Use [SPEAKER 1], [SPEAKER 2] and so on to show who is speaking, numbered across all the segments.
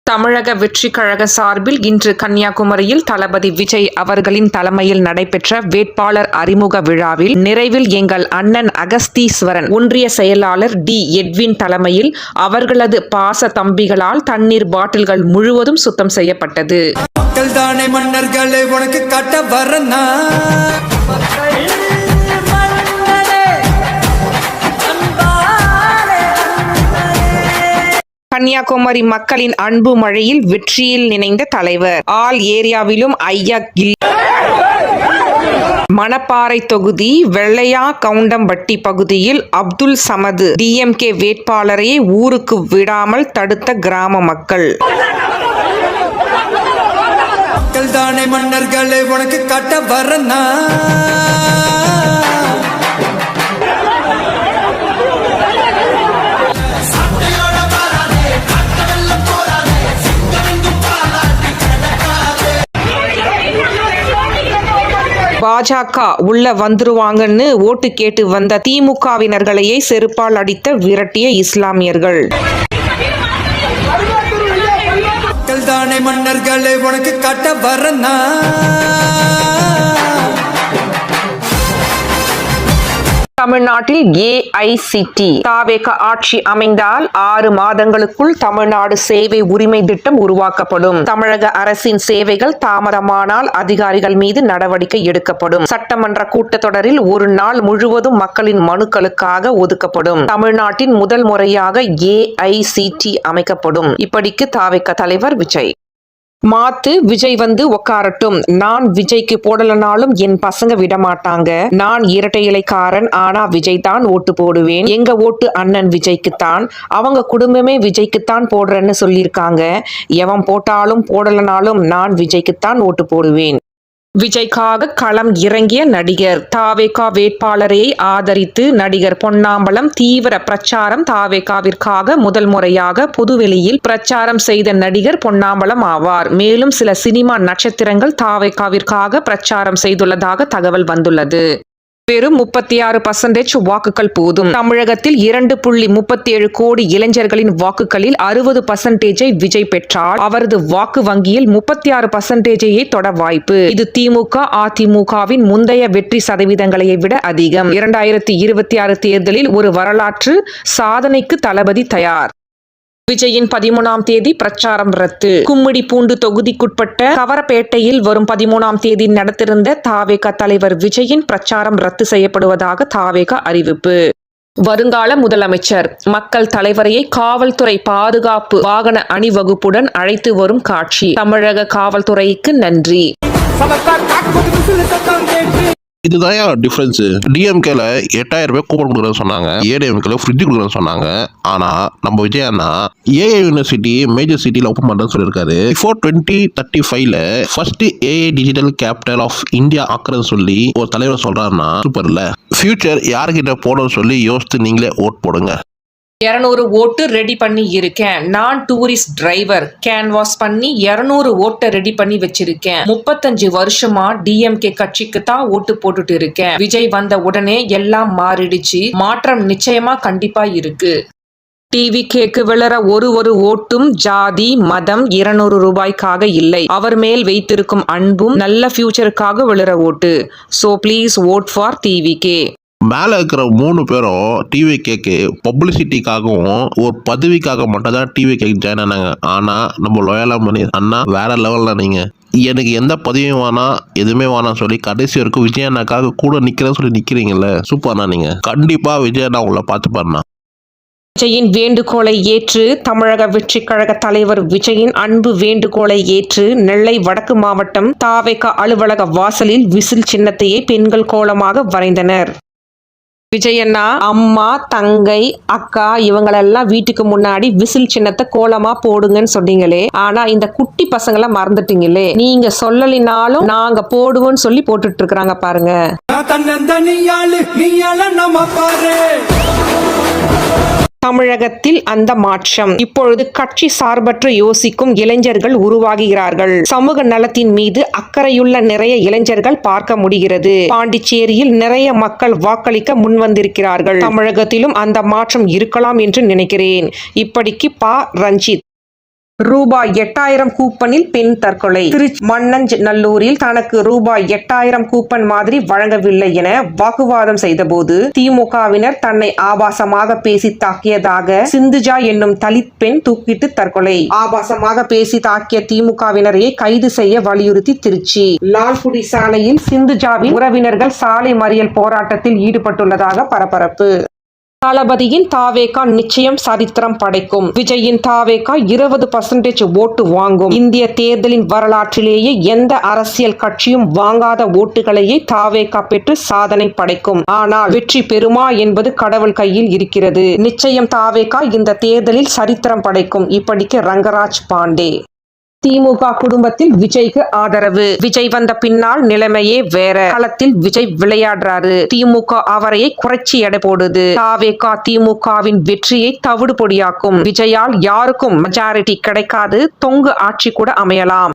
[SPEAKER 1] தமிழக வெற்றி கழக சார்பில் இன்று கன்னியாகுமரியில் தளபதி விஜய் அவர்களின் தலைமையில் நடைபெற்ற வேட்பாளர் அறிமுக விழாவில் நிறைவில் எங்கள் அண்ணன் அகஸ்தீஸ்வரன் ஒன்றிய செயலாளர் டி எட்வின் தலைமையில் அவர்களது பாச தம்பிகளால் தண்ணீர் பாட்டில்கள் முழுவதும் சுத்தம் செய்யப்பட்டது.
[SPEAKER 2] மக்கள் தானே மன்னர்களை உனக்கு காட்ட வரனா
[SPEAKER 1] கன்னியாகுமரி மக்களின் அன்பு மழையில் வெற்றியில் நினைந்த தலைவர். ஆல் ஏரியாவிலும் ஐயா மணப்பாறை தொகுதி வெள்ளையா கவுண்டம்பட்டி பகுதியில் அப்துல் சமது டிஎம்கே வேட்பாளரை ஊருக்கு விடாமல் தடுத்த கிராம மக்கள்.
[SPEAKER 2] மக்கள் தானே மன்னர்களை உனக்கு காட்ட வரனா
[SPEAKER 1] பாஜக உள்ள வந்துருவாங்கன்னு ஓட்டு கேட்டு வந்த திமுகவினர்களையே செருப்பால் அடித்த விரட்டிய இஸ்லாமியர்கள்.
[SPEAKER 2] மக்கள் தானே மன்னர்களை உனக்கு காட்ட வரனா
[SPEAKER 1] தமிழ்நாட்டில் ஏஐசிடி தாவேக ஆட்சி அமைந்தால் 6 மாதங்களுக்குள் தமிழ்நாடு சேவை உரிமை திட்டம் உருவாக்கப்படும். தமிழக அரசின் சேவைகள் தாமதமானால் அதிகாரிகள் மீது நடவடிக்கை எடுக்கப்படும். சட்டமன்ற கூட்டத்தொடரில் ஒரு நாள் முழுவதும் மக்களின் மனுக்களுக்காக ஒதுக்கப்படும். தமிழ்நாட்டின் முதல் முறையாக ஏஐசிடி அமைக்கப்படும். இப்படிக்கு தாவேக தலைவர் விஜய். மாத்து விஜய் வந்து உக்காரட்டும். நான் விஜய்க்கு போடலனாலும் என் பசங்க விடமாட்டாங்க. நான் இரட்டை இலைக்காரன், ஆனா விஜய் தான் ஓட்டு போடுவேன். எங்க ஓட்டு அண்ணன் விஜய்க்குத்தான். அவங்க குடும்பமே விஜய்க்குத்தான் போடுறேன்னு சொல்லியிருக்காங்க. எவன் போட்டாலும் போடலனாலும் நான் விஜய்க்குத்தான் ஓட்டு போடுவேன். விஜய்க்காக களம் இறங்கிய நடிகர். தாவேகா வேட்பாளரை ஆதரித்து நடிகர் பொன்னாம்பலம் தீவிர பிரச்சாரம். தாவேகாவிற்காக முதல் முறையாக பொதுவெளியில் பிரச்சாரம் செய்த நடிகர் பொன்னாம்பலம் ஆவார். மேலும் சில சினிமா நட்சத்திரங்கள் தாவேகாவிற்காக பிரச்சாரம் செய்துள்ளதாக தகவல் வந்துள்ளது. வெறும் 36% வாக்குகள் போதும். தமிழகத்தில் 2.37 கோடி இளைஞர்களின் வாக்குகளில் 60% விஜய் பெற்றால் அவரது வாக்கு வங்கியில் 36%ஐயே தொட வாய்ப்பு. இது திமுக அதிமுகவின் முந்தைய வெற்றி சதவீதங்களை விட அதிகம். 2026 தேர்தலில் ஒரு வரலாற்று சாதனைக்கு தளபதி தயார். விஜயின் 13ஆம் தேதி பிரச்சாரம் ரத்து. கும்மிடிப்பூண்டு தொகுதிக்குட்பட்ட கவரப்பேட்டையில் வரும் 13ஆம் தேதி நடத்திருந்த தாவேகா தலைவர் விஜயின் பிரச்சாரம் ரத்து செய்யப்படுவதாக தாவேகா அறிவிப்பு. வருங்கால முதலமைச்சர் மக்கள் தலைவரையை காவல்துறை பாதுகாப்பு வாகன அணிவகுப்புடன் அழைத்து வரும் காட்சி. தமிழக காவல்துறைக்கு நன்றி.
[SPEAKER 3] இதுதான் டிஃபரன்ஸ். டிஎம்கேல 8000 ரூபாய் கூப்பன் கொடுக்குறேன்னு சொன்னாங்க. ஏடிஎம்கேல ஃப்ரிட்ஜ் கொடுக்குறேன்னு சொன்னாங்க. ஆனா நம்ம விஜய் அண்ணா ஏஐ யூனிவர்சிட்டி மேஜர் சிட்டில ஓப்பன் பண்றேன்னு சொல்லியிருக்காரு. பிஃபோர் 2035ல first AI digital capital of India ஆக்குறன்னு சொல்லி ஒரு தலைவர் சொல்றாருன்னா சூப்பர் இல்ல. ஃபியூச்சர் யாருக்கிட்ட போடணும்னு சொல்லி யோசித்து நீங்களே ஓட் போடுங்க.
[SPEAKER 1] 200 ஓட்டு ரெடி பண்ணி இருக்கேன். நான் டூரிஸ்ட் டிரைவர். கேன்வாஸ் பண்ணி 200 ஓட்டை ரெடி பண்ணி வச்சிருக்கேன். 35 வருஷமா டிஎம்கே கட்சிக்கு தான் ஓட்டு போட்டுட்டு இருக்கேன். விஜய் வந்த உடனே எல்லாம் மாறிடுச்சு. மாற்றம் நிச்சயமா கண்டிப்பா இருக்கு. டிவி கேக்கு விளற ஒரு ஓட்டும் ஜாதி மதம் 200 ரூபாய்க்காக இல்லை. அவர் மேல் வைத்திருக்கும் அன்பும் நல்ல ஃபியூச்சருக்காக விளற ஓட்டு. So please vote for TVK.
[SPEAKER 3] மேலே இருக்கிற 3 பேரும் டிவி கேக்கு பப்ளிசிட்டிக்காகவும் ஒரு பதவிக்காக மட்டும் தான் டிவி கேக் ஜாயின் ஆனாங்க. ஆனா நம்ம லோயலா மணி அண்ணா வேற லெவல்ல. நீங்க எனக்கு எந்த பதவியும் வேணாம் எதுவுமே வேணாம் சொல்லி கடைசி வரைக்கும் விஜய் அண்ணாக்காக கூட நிக்கிறேன்னு சொல்லி நிக்கிறீங்கல்ல, சூப்பர்ண்ணா. நீங்க கண்டிப்பா விஜய் அண்ணா உங்களை பார்த்து பாருண்ணா.
[SPEAKER 1] விஜயின் வேண்டுகோளை ஏற்று தமிழக வெற்றி கழக தலைவர் விஜயின் அன்பு வேண்டுகோளை ஏற்று நெல்லை வடக்கு மாவட்டம் தாவேகா அலுவலக வாசலில் விசில் சின்னத்தையே பெண்கள் கோலமாக வரைந்தனர். விஜயண்ணா அம்மா தங்கை அக்கா இவங்களெல்லாம் வீட்டுக்கு முன்னாடி விசில் சின்னத்தை கோலமா போடுங்கன்னு சொன்னீங்களே, ஆனா இந்த குட்டி பசங்களை மறந்துட்டீங்களே. நீங்க சொல்லலினாலும் நாங்க போடுவோம்னு சொல்லி போட்டுட்டு இருக்கிறாங்க பாருங்க. தமிழகத்தில் அந்த மாற்றம். இப்பொழுது கட்சி சார்பற்று யோசிக்கும் இளைஞர்கள் உருவாகிறார்கள். சமூக நலத்தின் மீது அக்கறையுள்ள நிறைய இளைஞர்கள் பார்க்க முடிகிறது. பாண்டிச்சேரியில் நிறைய மக்கள் வாக்களிக்க முன்வந்திருக்கிறார்கள். தமிழகத்திலும் அந்த மாற்றம் இருக்கலாம் என்று நினைக்கிறேன். இப்படிக்கு ரஞ்சித். ரூபாய் 8000 கூப்பனில் பெண் தற்கொலை. திருச்சி மண்ணஞ்சநல்லூரில் தனக்கு ரூபாய் 8000 கூப்பன் மாதிரி வழங்கவில்லை என வாக்குவாதம் செய்தபோது திமுகவினர் தன்னை ஆபாசமாக பேசி தாக்கியதாக சிந்துஜா என்னும் தலித் பெண் தூக்கிட்டு தற்கொலை. ஆபாசமாக பேசி தாக்கிய திமுகவினரை கைது செய்ய வலியுறுத்தி திருச்சி லால்குடி சாலையில் சிந்துஜாவின் உறவினர்கள் சாலை மறியல் போராட்டத்தில் ஈடுபட்டுள்ளதாக பரபரப்பு. தளபதியின் தாவேகா நிச்சயம் சரித்திரம் படைக்கும். விஜயின் தாவேகா 20% ஓட்டு வாங்கும். இந்திய தேர்தலின் வரலாற்றிலேயே எந்த அரசியல் கட்சியும் வாங்காத ஓட்டுகளையே தாவேகா பெற்று சாதனை படைக்கும். ஆனால் வெற்றி பெறுமா என்பது கடவுள் கையில் இருக்கிறது. நிச்சயம் தாவேகா இந்த தேர்தலில் சரித்திரம் படைக்கும். இப்படிக்கு ரங்கராஜ் பாண்டே. திமுக குடும்பத்தில் விஜய்க்கு ஆதரவு. விஜய் வந்த பின்னால் நிலைமையே வேற. களத்தில் விஜய் விளையாடுறாரு. திமுக அவரையை குறைச்சி எடை போடுது. தாவேகா திமுகவின் வெற்றியை தவிடு பொடியாக்கும். விஜயால் யாருக்கும் மெஜாரிட்டி கிடைக்காது. தொங்கு ஆட்சி கூட அமையலாம்.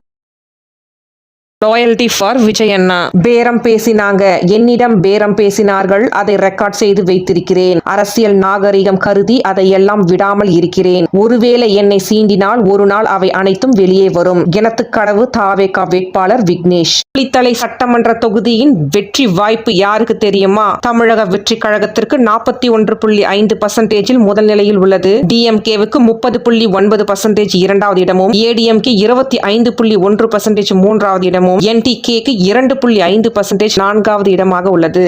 [SPEAKER 1] லாயல்டி ஃபார் விஜய் அண்ணா. பேரம் பேசினாங்க, என்னிடம் பேரம் பேசினார்கள், அதை ரெக்கார்ட் செய்து வைத்திருக்கிறேன். அரசியல் நாகரிகம் கருதி அதையெல்லாம் விடாமல் இருக்கிறேன். ஒருவேளை என்னை சீண்டினால் ஒரு நாள் அவை அனைத்தும் வெளியே வரும். கிணத்துக்கடவு தாவேகா வேட்பாளர் விக்னேஷ். புலித்தலை சட்டமன்ற தொகுதியின் வெற்றி வாய்ப்பு யாருக்கு தெரியுமா? தமிழக வெற்றி கழகத்திற்கு 41.5% முதல் நிலையில் உள்ளது. டிஎம்கேவுக்கு 30.9% இரண்டாவது இடமும், ஏடிஎம்கே 25.1% மூன்றாவது இடமும், என்டிகேக்கு 2.5% நான்காவது இடமாக உள்ளது.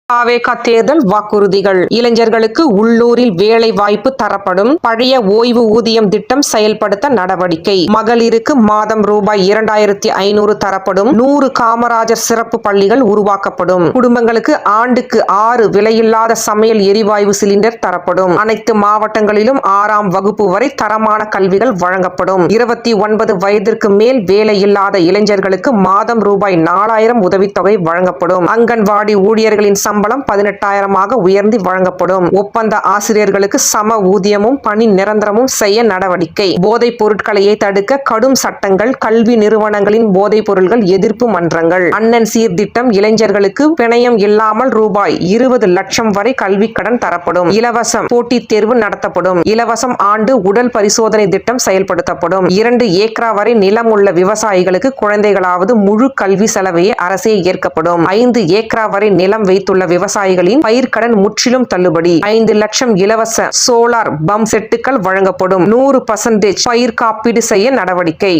[SPEAKER 1] தாவேகா தேர்தல் வாக்குறுதிகள். இளைஞர்களுக்கு உள்ளூரில் வேலை வாய்ப்பு தரப்படும். பழைய ஓய்வு ஊதியம் திட்டம் செயல்படுத்த நடவடிக்கை. மகளிருக்கு மாதம் ரூபாய் 2500 தரப்படும். 100 காமராஜர் சிறப்பு பள்ளிகள் உருவாக்கப்படும். குடும்பங்களுக்கு ஆண்டுக்கு 6 விலையில்லாத சமையல் எரிவாயு சிலிண்டர் தரப்படும். அனைத்து மாவட்டங்களிலும் 6ஆம் வகுப்பு வரை தரமான கல்விகள் வழங்கப்படும். 29 வயதிற்கு மேல் வேலையில்லாத இளைஞர்களுக்கு மாதம் ரூபாய் 4000 உதவித்தொகை வழங்கப்படும். அங்கன்வாடி ஊழியர்களின் சம்பளம் 18,000 உயர்த்தி வழங்கப்படும். ஒப்பந்த ஆசிரியர்களுக்கு சம ஊதியமும் பணி நிரந்தரமும் செய்ய நடவடிக்கை. போதைப் பொருட்களையே தடுக்க கடும் சட்டங்கள். கல்வி நிறுவனங்களின் போதைப் பொருட்கள் எதிர்ப்பு மன்றங்கள். அண்ணன் சீர்திட்டம். இளைஞர்களுக்கு பிணையம் இல்லாமல் ரூபாய் 20 லட்சம் வரை கல்வி கடன் தரப்படும். இலவசம் போட்டித் தேர்வு நடத்தப்படும். இலவசம் ஆண்டு உடல் பரிசோதனை திட்டம் செயல்படுத்தப்படும். 2 ஏக்கரா வரை நிலம் உள்ள விவசாயிகளுக்கு குழந்தைகளாவது முழு கல்வி செலவையே அரசே ஏற்கப்படும். 5 ஏக்கரா வரை நிலம் வைத்துள்ள விவசாயிகளின் பயிர்க்கடன் முற்றிலும் தள்ளுபடி. 5 லட்சம் இலவச சோலார் பம்ப் செட்டுகள் வழங்கப்படும். 100% பயிர் காப்பீடு செய்ய நடவடிக்கை.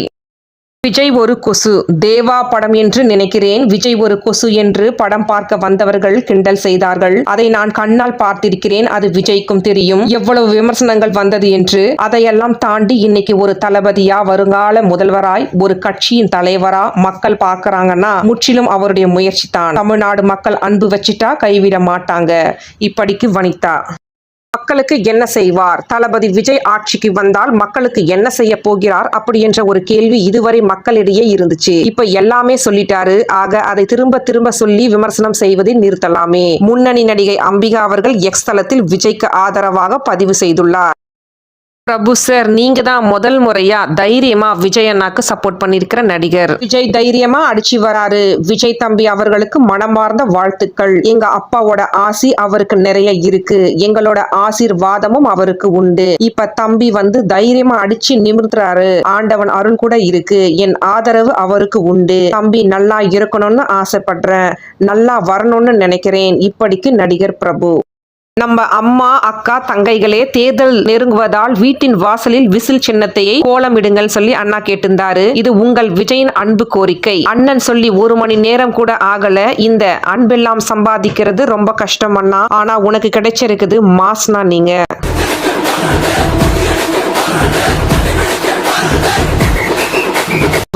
[SPEAKER 1] விஜய் ஒரு கொசு. தேவா படம் என்று நினைக்கிறேன். விஜய் ஒரு கொசு என்று படம் பார்க்க வந்தவர்கள் கிண்டல் செய்தார்கள். அதை நான் கண்ணால் பார்த்திருக்கிறேன். அது விஜய்க்கும் தெரியும் எவ்வளவு விமர்சனங்கள் வந்தது என்று. அதையெல்லாம் தாண்டி இன்னைக்கு ஒரு தளபதியா, வருங்கால முதல்வராய், ஒரு கட்சியின் தலைவரா மக்கள் பார்க்கறாங்கன்னா முற்றிலும் அவருடைய முயற்சி தான். தமிழ்நாடு மக்கள் அன்பு வச்சிட்டா கைவிட மாட்டாங்க. இப்படிக்கு வனிதா. மக்களுக்கு என்ன செய்வார்? தளபதி விஜய் ஆட்சிக்கு வந்தால் மக்களுக்கு என்ன செய்ய போகிறார் அப்படி என்ற ஒரு கேள்வி இதுவரை மக்களிடையே இருந்துச்சு. இப்ப எல்லாமே சொல்லிட்டாரு. ஆக அதை திரும்ப திரும்ப சொல்லி விமர்சனம் செய்வதை நிறுத்தலாமே. முன்னணி நடிகை அம்பிகா அவர்கள் எக்ஸ் தளத்தில் விஜய்க்கு ஆதரவாக பதிவு செய்துள்ளார். பிரபு சார், நீங்க தான் முதல் முறையா தைரியமா விஜய் அண்ணாக்கு சப்போர்ட் பண்ணிருக்கிற நடிகர். விஜய் தைரியமா அடிச்சு வராரு. விஜய் தம்பி அவர்களுக்கு மனமார்ந்த வாழ்த்துக்கள். எங்க அப்பாவோட ஆசி அவருக்கு நிறைய இருக்கு. எங்களோட ஆசீர்வாதமும் அவருக்கு உண்டு. இப்ப தம்பி வந்து தைரியமா அடிச்சு நிமிர்த்துறாரு. ஆண்டவன் அருள் கூட இருக்கு. என் ஆதரவு அவருக்கு உண்டு. தம்பி நல்லா இருக்கணும்னு ஆசைப்படுறேன். நல்லா வரணும்னு நினைக்கிறேன். இப்படிக்கு நடிகர் பிரபு. நம்ம அம்மா, அக்கா, தங்கைகளே, தேர்தல் நெருங்குவதால் வீட்டின் வாசலில் விசில் சின்னத்தையை கோலமிடுங்கள் சொல்லி அண்ணா கேட்டிருந்தாரு. இது உங்கள் விஜயின் அன்பு கோரிக்கை. அண்ணன் சொல்லி 1 மணி நேரம் கூட ஆகல. இந்த அன்பெல்லாம் சம்பாதிக்கிறது ரொம்ப கஷ்டம் அண்ணா. ஆனா உனக்கு கிடைச்சிருக்குது மாஸ்னா நீங்க.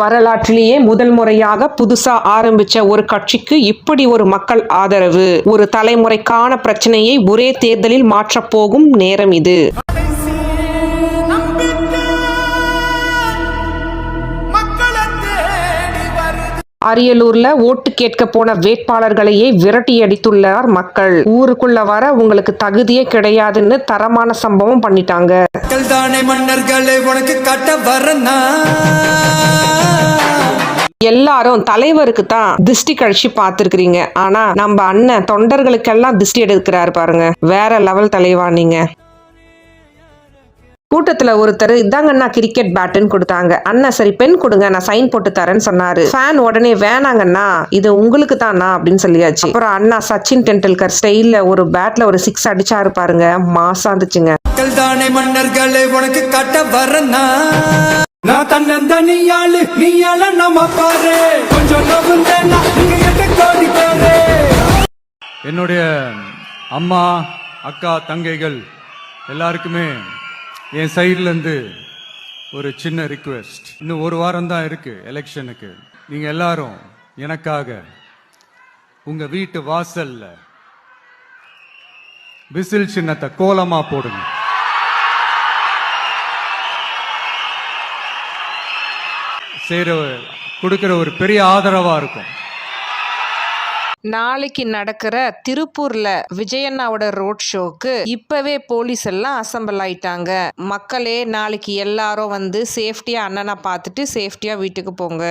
[SPEAKER 1] வரலாற்றிலேயே முதல் முறையாக புதுசா ஆரம்பிச்ச ஒரு கட்சிக்கு இப்படி ஒரு மக்கள் ஆதரவு. ஒரு தலைமுறைக்கான பிரச்சனையை ஒரே தேர்தலில் மாற்றப் போகும் நேரம் இது. அரியலூர்ல ஓட்டு கேட்க போன வேட்பாளர்களையே விரட்டி அடித்துள்ளார் மக்கள். ஊருக்குள்ள வர உங்களுக்கு தகுதியே கிடையாதுன்னு தரமான சம்பவம் பண்ணிட்டாங்க.
[SPEAKER 2] மன்னர்களே உனக்கு கட்ட வரனா.
[SPEAKER 1] எல்லாரும் தலைவருக்கு தான் திருஷ்டி கழிச்சு பார்த்திருக்கிறீங்க. ஆனா நம்ம அண்ணன் தொண்டர்களுக்கெல்லாம் திருஷ்டி எடுக்கிறாரு பாருங்க. வேற லெவல் தலைவா நீங்க. கூட்டத்துல ஒருத்தர் இதாங்கண்ணா கிரிக்கெட் பேட்டுன்னு கொடுத்தாங்க. அண்ணா சரி பென் கொடுங்க நான் சைன் போட்டு தரேன்னு சொன்னாரு. ஃபேன் உடனே வேணாங்கண்ணா இது உங்களுக்கு தானா அப்படின்னு சொல்லியாச்சு. அப்புறம் அண்ணா சச்சின் டெண்டுல்கர் ஸ்டைல்ல ஒரு பேட்ல ஒரு 6 அடிச்சாரு பாருங்க, மாசா இருந்துச்சுங்க.
[SPEAKER 2] மக்கள் தானே மன்னர்களே உனக்கு காட்ட வரனா நான் தன்னந்தனியாளு நீயால நம்ம பாரு கொஞ்சம் நவுந்தேன்னா நீங்க 8 கோடி பேரு.
[SPEAKER 4] என்னுடைய அம்மா அக்கா தங்கைகள் எல்லாருக்குமே என் சைட்லேருந்து ஒரு சின்ன ரிக்வெஸ்ட். இன்னும் ஒரு வாரம் தான் இருக்கு எலெக்ஷனுக்கு. நீங்க எல்லாரும் எனக்காக உங்க வீட்டு வாசல்ல விசில் சின்னத்தை கோலமா போடுங்க. கொடுக்கிற ஒரு பெரிய ஆதரவா இருக்கும்.
[SPEAKER 1] நாளைக்கு நடக்கிற திருப்பூர்ல விஜயண்ணாவோட ரோட் ஷோக்கு இப்பவே போலீஸ் எல்லாம் அசம்பிள் ஆயிட்டாங்க. மக்களே நாளைக்கு எல்லாரும் வந்து சேஃப்டியா அண்ணனை பார்த்துட்டு சேஃப்டியா வீட்டுக்கு போங்க.